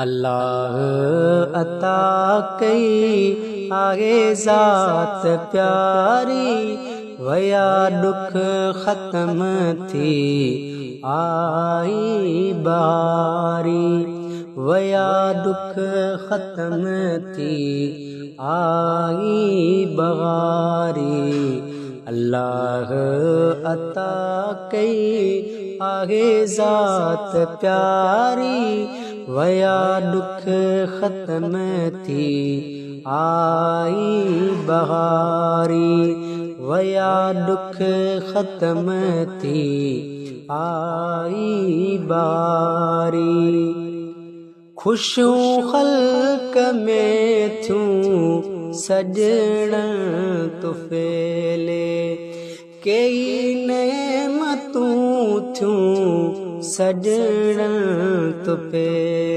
अल्लाह अता कई आहे ज़ात प्यारी, वया दुख ख़त्म थी आई बारी, वया दुख ख़त्म थी आई बहारी। अल्लाह अता कई आहे ज़ात प्यारी, वया दुख ख़त्म थी आई बहारी, वया दुख ख़त्म थी आई बारी। खुशूं ख़ल्क़ में थियूं सजण तुफ़ेले, कई नेमतूं थियूं सजण तुफ़ेले।